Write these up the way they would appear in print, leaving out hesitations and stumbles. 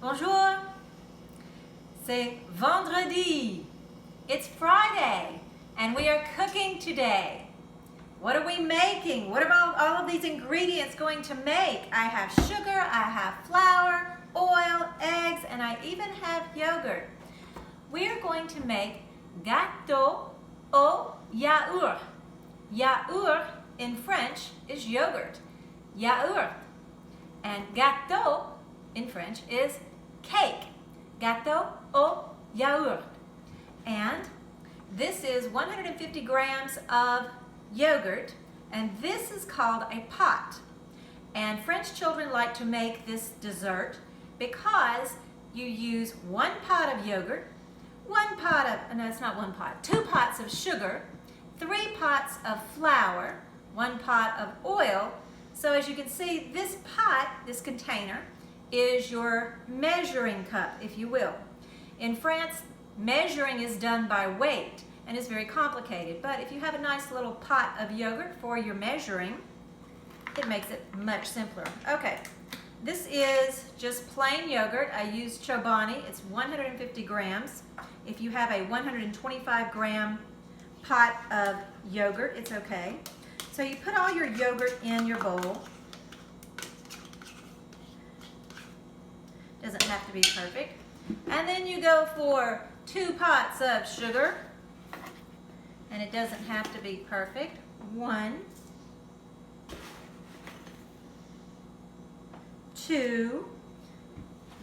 Bonjour. C'est vendredi. It's Friday, and we are cooking today. What are we making? What are all of these ingredients going to make? I have sugar, I have flour, oil, eggs, and I even have yogurt. We are going to make gâteau au yaourt. Yaourt in French is yogurt. Yaourt. And gâteau in French is cake. Gâteau au yaourt. And this is 150 grams of yogurt, and this is called a pot. And French children like to make this dessert because you use 1 pot of yogurt, 2 pots of sugar, 3 pots of flour, 1 pot of oil. So as you can see, this pot, this container, is your measuring cup, if you will. In France, measuring is done by weight and is very complicated, but if you have a nice little pot of yogurt for your measuring, it makes it much simpler. Okay, this is just plain yogurt. I use Chobani. It's 150 grams. If you have a 125 gram pot of yogurt, it's okay. So you put all your yogurt in your bowl. Doesn't have to be perfect. And then you go for 2 pots of sugar. And it doesn't have to be perfect. 1, 2.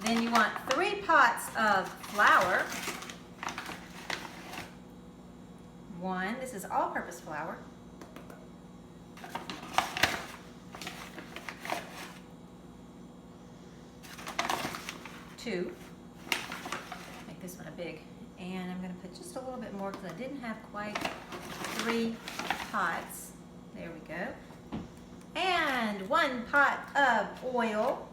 Then you want 3 pots of flour. 1. This is all-purpose flour. 2. Make this one a big. And I'm going to put just a little bit more because I didn't have quite 3 pots. There we go. And 1 pot of oil.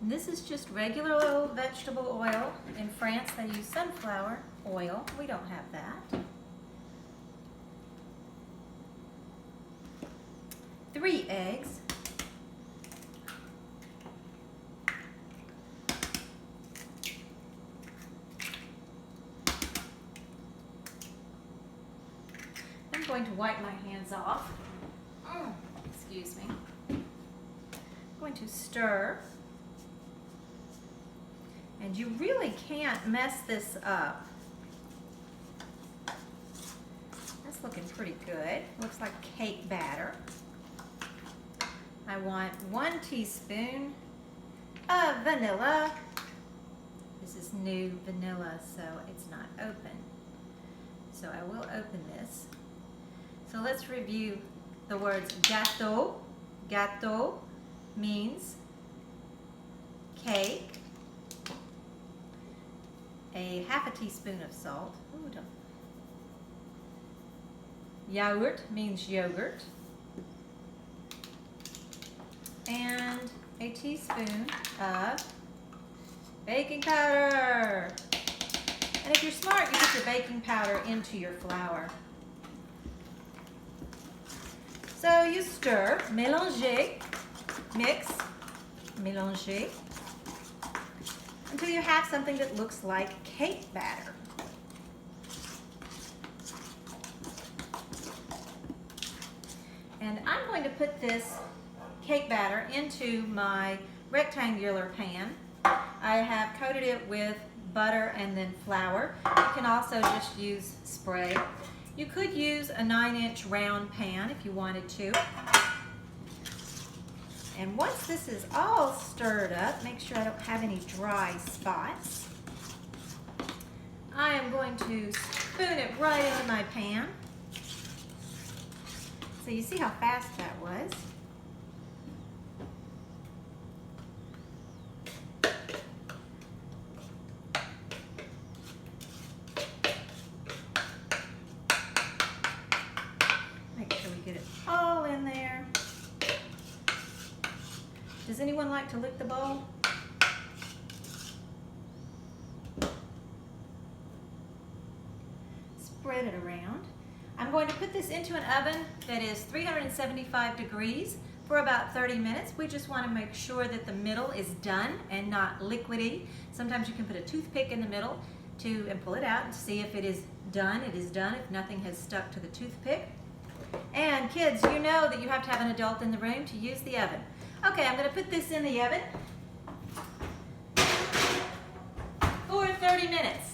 This is just regular old vegetable oil. In France, they use sunflower oil. We don't have that. 3 eggs. I'm going to wipe my hands off. Excuse me. I'm going to stir. And you really can't mess this up. That's looking pretty good. Looks like cake batter. I want 1 teaspoon of vanilla. This is new vanilla, so it's not open. So I will open this. So let's review the words gâteau. Gâteau means cake. A half a teaspoon of salt. Ooh, don't. Yaourt means yogurt. And a teaspoon of baking powder. And if you're smart, you put your baking powder into your flour. So you stir, mélanger, mix, mélanger, until you have something that looks like cake batter. And I'm going to put this cake batter into my rectangular pan. I have coated it with butter and then flour. You can also just use spray. You could use a 9-inch round pan if you wanted to. And once this is all stirred up, make sure I don't have any dry spots. I am going to spoon it right into my pan. So you see how fast that was. Make sure we get it all in there. Does anyone like to lick the bowl? Spread it around. I'm going to put this into an oven that is 375 degrees for about 30 minutes. We just want to make sure that the middle is done and not liquidy. Sometimes you can put a toothpick in the middle and pull it out and see if it is done. It is done if nothing has stuck to the toothpick. And kids, you know that you have to have an adult in the room to use the oven. Okay, I'm going to put this in the oven for 30 minutes.